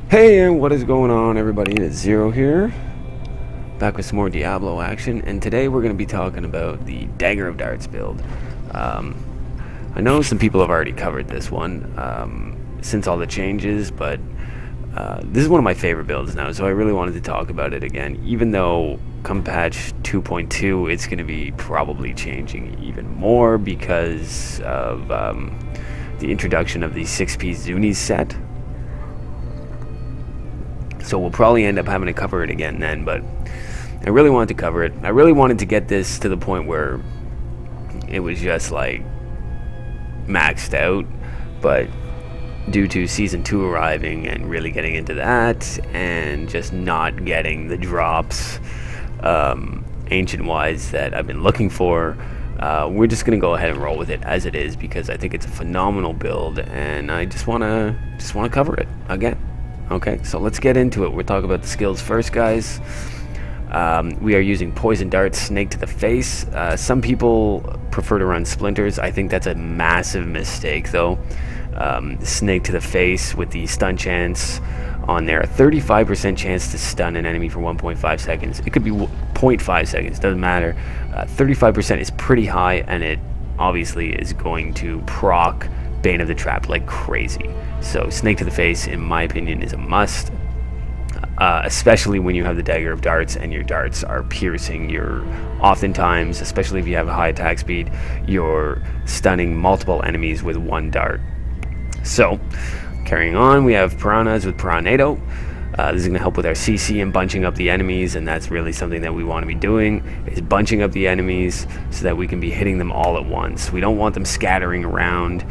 Hey, and what is going on, everybody? It's Zero here, back with some more Diablo action, and today we're going to be talking about the Dagger of Darts build. I know some people have already covered this one since all the changes, but this is one of my favorite builds now, so I really wanted to talk about it again, even though come patch 2.2 it's going to be probably changing even more because of the introduction of the 6-piece Zunis set. So we'll probably end up having to cover it again then, but I really wanted to cover it. I really wanted to get this to the point where it was just like maxed out, but due to Season 2 arriving and really getting into that and just not getting the drops ancient-wise that I've been looking for, we're just going to go ahead and roll with it as it is because I think it's a phenomenal build and I just want to cover it again. Okay, so let's get into it. We'll talk about the skills first, guys. We are using Poison Darts, Snake to the Face. Some people prefer to run Splinters. I think that's a massive mistake, though. Snake to the Face with the stun chance on there. 35% chance to stun an enemy for 1.5 seconds. It could be 0.5 seconds, doesn't matter. 35% is pretty high, and it obviously is going to proc Bane of the Trap like crazy. So Snake to the Face, in my opinion, is a must, especially when you have the Dagger of Darts and your darts are piercing. You're oftentimes, especially if you have a high attack speed, you're stunning multiple enemies with one dart. So carrying on, we have Piranhas with Piranado. This is going to help with our CC and bunching up the enemies, and that's really something that we want to be doing, is bunching up the enemies so that we can be hitting them all at once. We don't want them scattering around.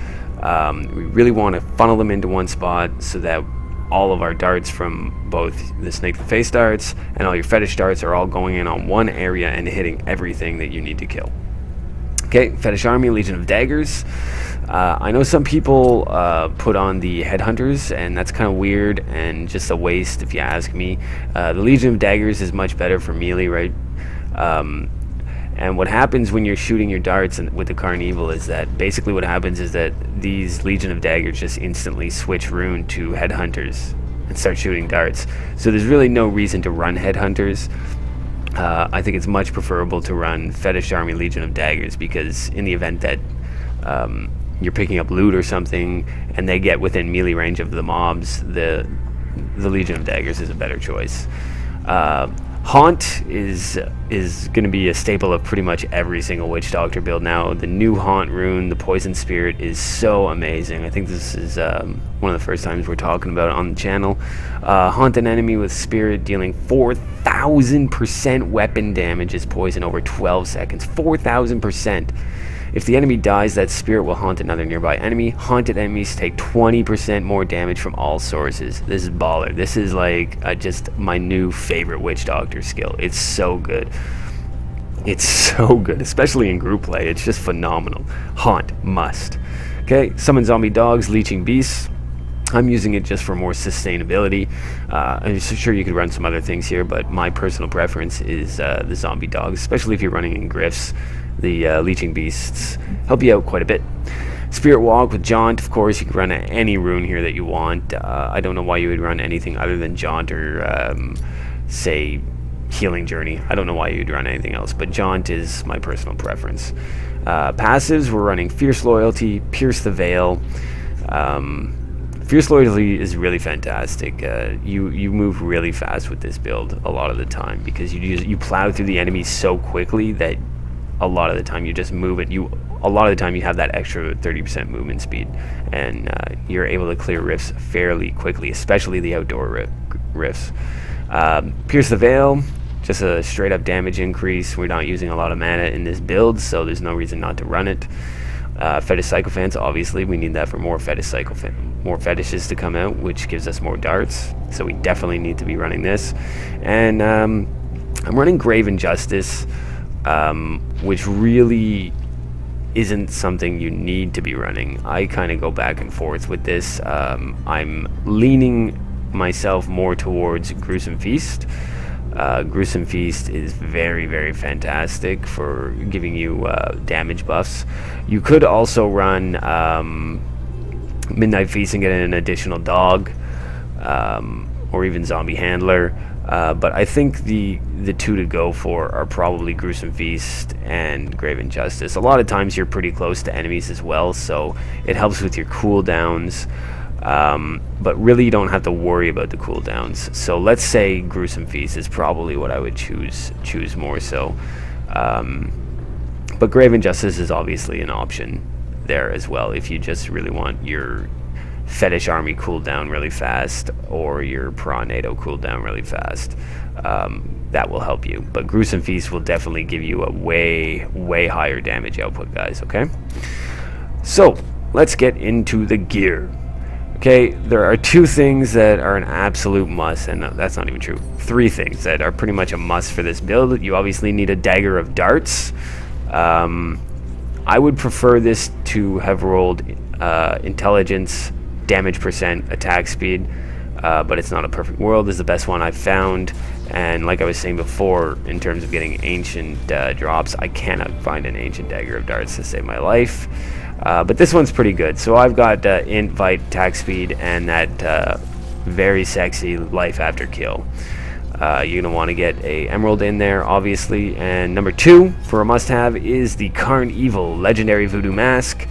We really want to funnel them into one spot so that all of our darts from both the Snake to the Face darts and all your fetish darts are all going in on one area and hitting everything that you need to kill. Okay, Fetish Army, Legion of Daggers. I know some people put on the Headhunters, and that's kind of weird and just a waste if you ask me. The Legion of Daggers is much better for melee, right? And what happens when you're shooting your darts with the Carnevil is that basically what happens is that these Legion of Daggers just instantly switch rune to Headhunters and start shooting darts. So there's really no reason to run Headhunters. I think it's much preferable to run Fetish Army Legion of Daggers, because in the event that you're picking up loot or something and they get within melee range of the mobs, the Legion of Daggers is a better choice. Haunt is going to be a staple of pretty much every single Witch Doctor build now. The new Haunt rune, the Poison Spirit, is so amazing. I think this is one of the first times we're talking about it on the channel. Haunt an enemy with Spirit, dealing 4,000% weapon damage as poison over 12 seconds. 4,000%. If the enemy dies, that spirit will haunt another nearby enemy. Haunted enemies take 20% more damage from all sources. This is baller. This is like just my new favorite Witch Doctor skill. It's so good. It's so good, especially in group play. It's just phenomenal. Haunt, must. Okay, Summon Zombie Dogs, Leeching Beasts. I'm using it just for more sustainability. I'm sure you could run some other things here, but my personal preference is the Zombie Dogs, especially if you're running in Griffs. The Leeching Beasts help you out quite a bit. Spirit Walk with Jaunt, of course, you can run any rune here that you want. I don't know why you would run anything other than Jaunt or, say, Healing Journey. I don't know why you'd run anything else, but Jaunt is my personal preference. Passives, we're running Fierce Loyalty, Pierce the Veil. Fierce Loyalty is really fantastic. You move really fast with this build a lot of the time because you plow through the enemies so quickly that a lot of the time you just move it. A lot of the time you have that extra 30% movement speed, and you're able to clear rifts fairly quickly, especially the outdoor rifts. Pierce the Veil, just a straight up damage increase. We're not using a lot of mana in this build, so there's no reason not to run it. Fetish Sycophants, obviously we need that for more fetishes to come out, which gives us more darts, so we definitely need to be running this. And I'm running Grave Injustice, which really isn't something you need to be running. I kind of go back and forth with this. I'm leaning myself more towards Gruesome Feast. Gruesome Feast is very, very fantastic for giving you damage buffs. You could also run Midnight Feast and get an additional dog. or even Zombie Handler. But I think the two to go for are probably Gruesome Feast and Grave Injustice. A lot of times you're pretty close to enemies as well, so it helps with your cooldowns. But really you don't have to worry about the cooldowns. So let's say Gruesome Feast is probably what I would choose more so. But Grave Injustice is obviously an option there as well if you just really want your Fetish Army cooldown really fast or your Piranha cooldown really fast. That will help you. But Gruesome Feast will definitely give you a way higher damage output, guys, okay? So let's get into the gear. Okay, there are two things that are an absolute must, and that's not even true. Three things that are pretty much a must for this build. You obviously need a Dagger of Darts. I would prefer this to have rolled intelligence, damage percent, attack speed, but it's not a perfect world. This is the best one I've found, and like I was saying before, in terms of getting ancient drops, I cannot find an ancient Dagger of Darts to save my life. But this one's pretty good. So I've got Invite, attack speed, and that very sexy life after kill. You're going to want to get a emerald in there, obviously. And number 2 for a must-have is the Carnevil legendary voodoo mask.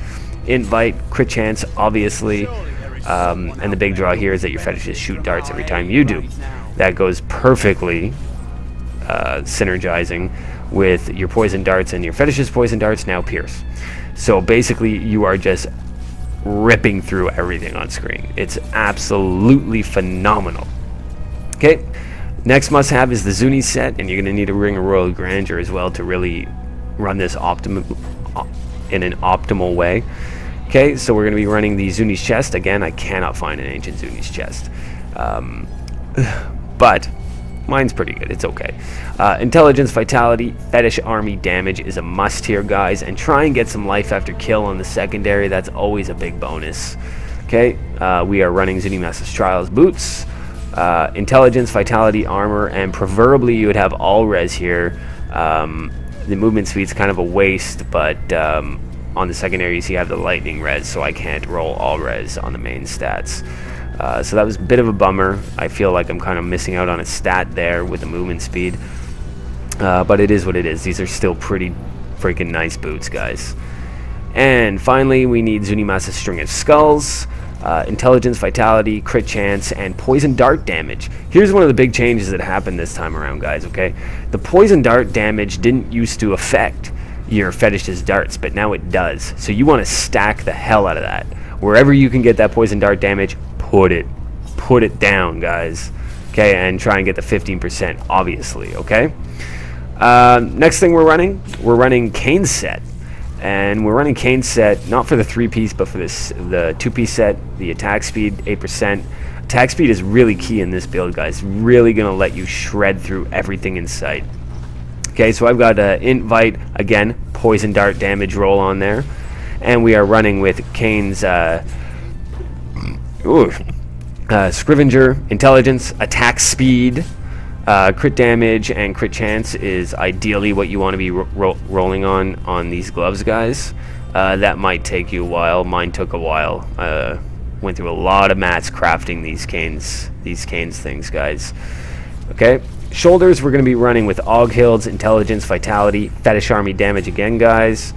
Invite, crit chance, obviously. And the big draw here is that your fetishes shoot darts every time you do. That goes perfectly synergizing with your poison darts, and your fetishes poison darts now pierce. So basically you are just ripping through everything on screen. It's absolutely phenomenal. Okay, next must have is the Zuni set, and you're going to need a Ring of Royal Grandeur as well to really run this in an optimal way. Okay, so we're going to be running the Zuni's chest. Again, I cannot find an ancient Zuni's chest. But mine's pretty good. It's okay. Intelligence, Vitality, Fetish Army damage is a must here, guys. And try and get some life after kill on the secondary. That's always a big bonus. Okay, we are running Zuni Master's Trials boots. Intelligence, Vitality, Armor, and preferably you would have all res here. The movement speed's kind of a waste, but on the secondaries you have the lightning res, so I can't roll all res on the main stats. So that was a bit of a bummer. I feel like I'm kind of missing out on a stat there with the movement speed. But it is what it is. These are still pretty freaking nice boots, guys. And finally, we need Zuni Master's String of Skulls. Intelligence, Vitality, crit chance, and poison dart damage. Here's one of the big changes that happened this time around, guys, okay? The poison dart damage didn't used to affect your fetish's darts, but now it does. So you want to stack the hell out of that. Wherever you can get that poison dart damage, put it down, guys. Okay, and try and get the 15%, obviously, okay? Next thing we're running Kane's set. And we're running Kane's set, not for the 3-piece, but for the 2-piece set, the attack speed, 8%. Attack speed is really key in this build, guys. Really going to let you shred through everything in sight. Okay, so I've got Invite, again, poison dart damage roll on there. And we are running with Kane's Scrivenger, Intelligence, attack speed, crit damage, and crit chance is ideally what you want to be rolling on these gloves, guys. That might take you a while. Mine took a while. Went through a lot of mats crafting these canes things, guys. Okay, shoulders we're going to be running with Oghild's Intelligence, Vitality, Fetish Army damage again, guys.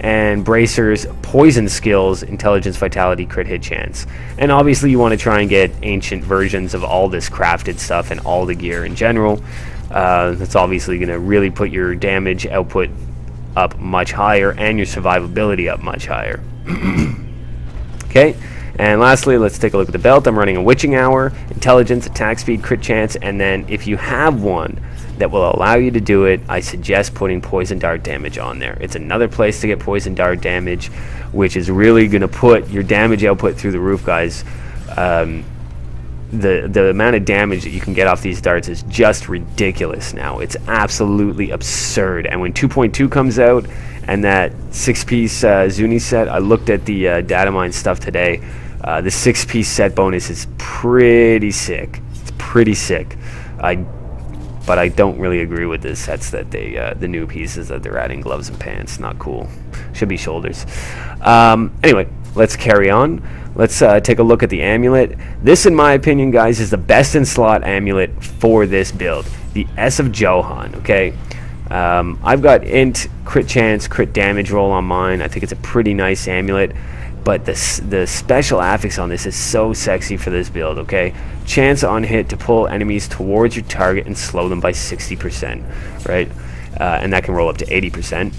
And bracers, poison skills, intelligence, vitality, crit hit chance. And obviously you want to try and get ancient versions of all this crafted stuff and all the gear in general. That's obviously going to really put your damage output up much higher and your survivability up much higher. Okay, and lastly, let's take a look at the belt. I'm running a Witching Hour, intelligence, attack speed, crit chance, and then if you have one that will allow you to do it, I suggest putting poison dart damage on there. It's another place to get poison dart damage, which is really going to put your damage output through the roof, guys. The amount of damage that you can get off these darts is just ridiculous now. It's absolutely absurd. And when 2.2 comes out and that 6-piece Zuni set, I looked at the Datamine stuff today. The 6-piece set bonus is pretty sick. It's pretty sick. But I don't really agree with the sets that the new pieces that they're adding, gloves and pants. Not cool. Should be shoulders. Anyway, let's carry on. let's take a look at the amulet. This, in my opinion, guys, is the best in slot amulet for this build. The S of Johann, okay? I've got int, crit chance, crit damage roll on mine. I think it's a pretty nice amulet. But the special affix on this is so sexy for this build, okay? Chance on hit to pull enemies towards your target and slow them by 60%, right? And that can roll up to 80%.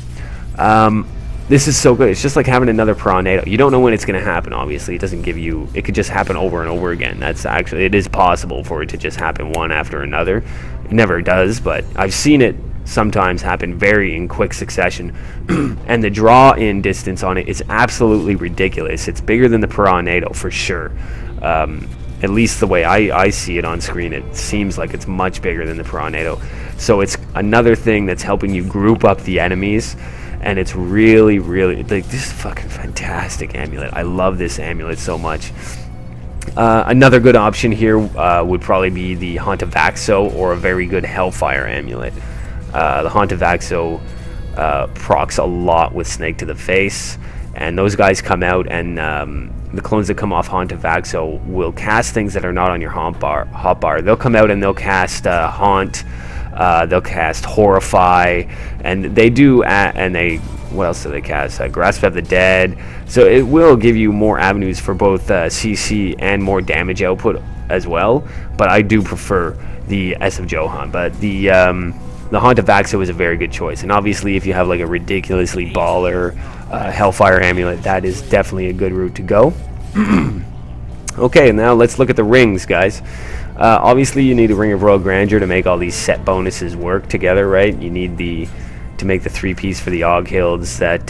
This is so good. It's just like having another tornado. You don't know when it's going to happen, obviously. It doesn't give you... It could just happen over and over again. That's actually... It is possible for it to just happen one after another. It never does, but I've seen it sometimes happen very in quick succession. And the draw in distance on it is absolutely ridiculous. It's bigger than the tornado for sure. At least the way I see it on screen, it seems like it's much bigger than the tornado. So it's another thing that's helping you group up the enemies, and it's really, really, like, this is fucking fantastic amulet. I love this amulet so much. Another good option here would probably be the Haunt of Vaxo, or a very good Hellfire amulet. The Haunt of Vaxo procs a lot with Snake to the Face, and those guys come out, and the clones that come off Haunt of Vaxo will cast things that are not on your hotbar. They'll come out and they'll cast Haunt, they'll cast Horrify, and they do, and they, what else do they cast? Grasp of the Dead. So it will give you more avenues for both CC and more damage output as well, but I do prefer the S of Johann. But the Haunt of Vaxo is a very good choice, and obviously if you have like a ridiculously baller Hellfire amulet, that is definitely a good route to go. Okay, now let's look at the rings, guys. Obviously you need a Ring of Royal Grandeur to make all these set bonuses work together, right? You need to make the 3-piece for the Oghilds. That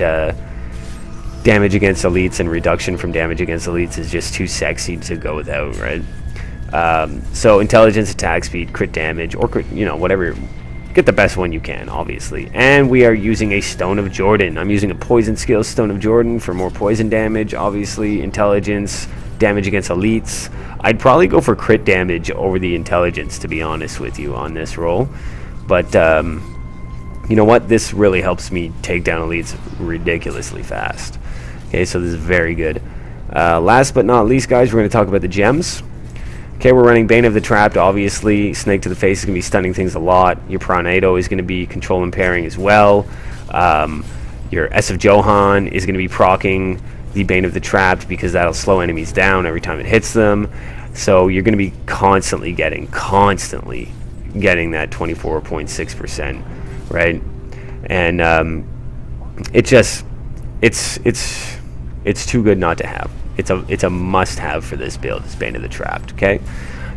damage against elites and reduction from damage against elites is just too sexy to go without, right? So intelligence, attack speed, crit damage, or crit, you know, whatever. Get the best one you can, obviously. And we are using a Stone of Jordan. I'm using a Poison Skill Stone of Jordan for more poison damage, obviously. Intelligence, damage against elites. I'd probably go for crit damage over the intelligence, to be honest with you, on this roll. But, you know what? This really helps me take down elites ridiculously fast. Okay, so this is very good. Last but not least, guys, we're going to talk about the gems. Okay, we're running Bane of the Trapped, obviously. Snake to the Face is going to be stunning things a lot. Your Tornado is going to be control impairing as well. Your S of Johann is going to be proccing the Bane of the Trapped, because that'll slow enemies down every time it hits them. So you're going to be constantly getting that 24.6%, right? And it's too good not to have. It's a must-have for this build. It's Bane of the Trapped. Okay,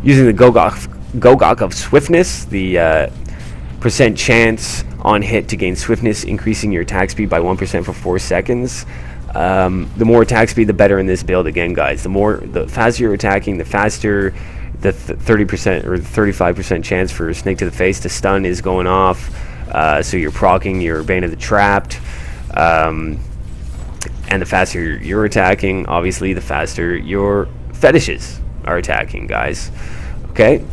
using the Gogok of Swiftness, the percent chance on hit to gain swiftness, increasing your attack speed by 1% for 4 seconds. The more attack speed, the better in this build. Again, guys, the faster you're attacking, the faster the 30% or 35% chance for Snake to the Face to stun is going off. So you're proccing your Bane of the Trapped. And the faster you're attacking, obviously, the faster your fetishes are attacking, guys. Okay?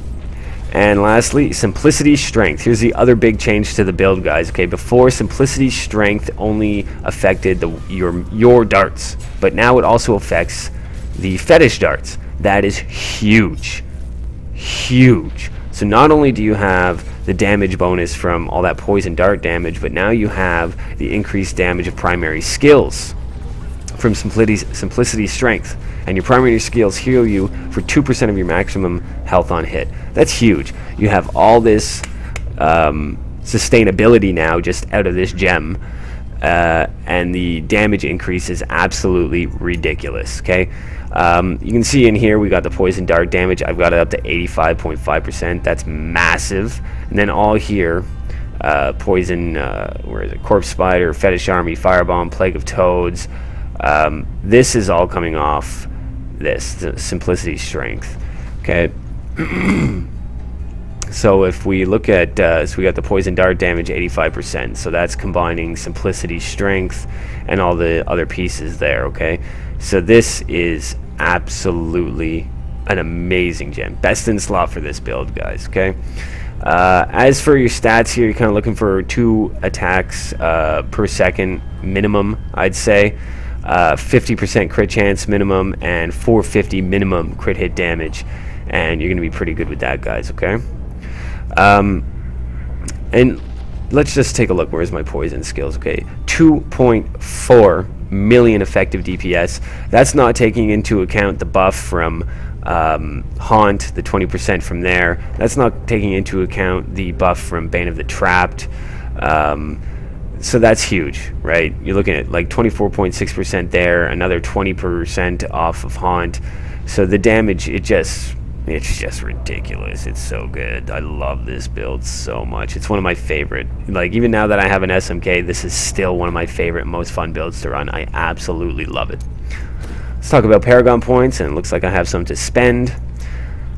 And lastly, Simplicity Strength. Here's the other big change to the build, guys. Okay, before, Simplicity Strength only affected your darts, but now it also affects the fetish darts. That is huge. Huge. So not only do you have the damage bonus from all that poison dart damage, but now you have the increased damage of primary skills from Simplicity Strength, and your primary skills heal you for 2% of your maximum health on hit. That's huge. You have all this sustainability now just out of this gem, and the damage increase is absolutely ridiculous. Okay, you can see in here we got the poison dart damage. I've got it up to 85.5%. That's massive. And then all here, poison, where is it? Corpse Spider, Fetish Army, Firebomb, Plague of Toads. This is all coming off this Simplicity Strength. Okay. So if we look at, so we got the poison dart damage 85%. So that's combining Simplicity Strength and all the other pieces there. Okay. So this is absolutely an amazing gem. Best in slot for this build, guys. Okay. As for your stats here, you're kind of looking for 2 attacks per second minimum, I'd say. 50% crit chance minimum, and 450 minimum crit hit damage, and you're gonna be pretty good with that, guys. Okay. And let's just take a look. Where's my poison skills? Okay, 2.4 million effective DPS. That's not taking into account the buff from Haunt, the 20% from there. That's not taking into account the buff from Bane of the Trapped. So that's huge, right? You're looking at like 24.6% there, another 20% off of Haunt. So the damage, it's just ridiculous. It's so good. I love this build so much. It's one of my favorite. Like, even now that I have an SMK, this is still one of my favorite, most fun builds to run. I absolutely love it. Let's talk about Paragon points, and it looks like I have some to spend.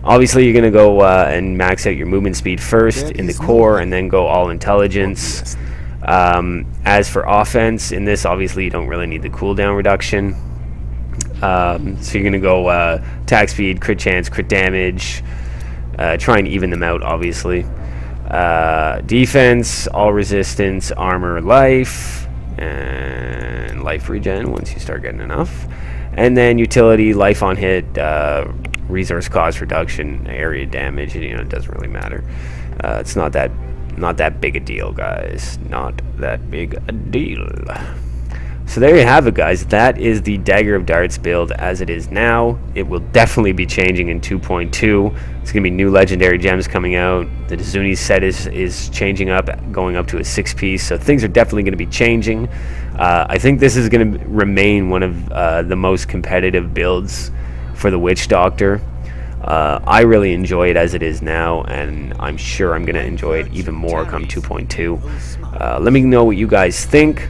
Obviously, you're going to go and max out your movement speed first in the core, and then go all intelligence. As for offense, in this, obviously, you don't really need the cooldown reduction. So you're going to go attack speed, crit chance, crit damage, try and even them out, obviously. Defense, all resistance, armor, life, and life regen once you start getting enough. And then utility, life on hit, resource cost reduction, area damage. You know, it doesn't really matter. It's not that big a deal, guys. Not that big a deal. So there you have it, guys. That is the Dagger of Darts build as it is now. It will definitely be changing in 2.2. It's going to be new legendary gems coming out. The Dazuni set is changing up, going up to a 6-piece. So things are definitely going to be changing. I think this is going to remain one of the most competitive builds for the Witch Doctor. I really enjoy it as it is now, and I'm sure I'm going to enjoy it even more come 2.2. Let me know what you guys think.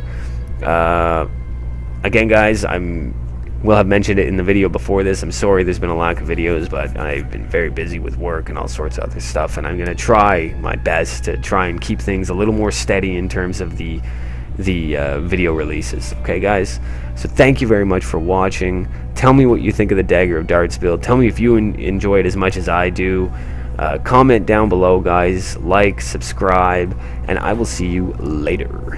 Again, guys, will have mentioned it in the video before this. I'm sorry there's been a lack of videos, but I've been very busy with work and all sorts of other stuff, and I'm going to try my best to try and keep things a little more steady in terms of the video releases. Okay, guys? So thank you very much for watching. Tell me what you think of the Dagger of Darts build. Tell me if you enjoy it as much as I do. Comment down below, guys. Like, subscribe, and I will see you later.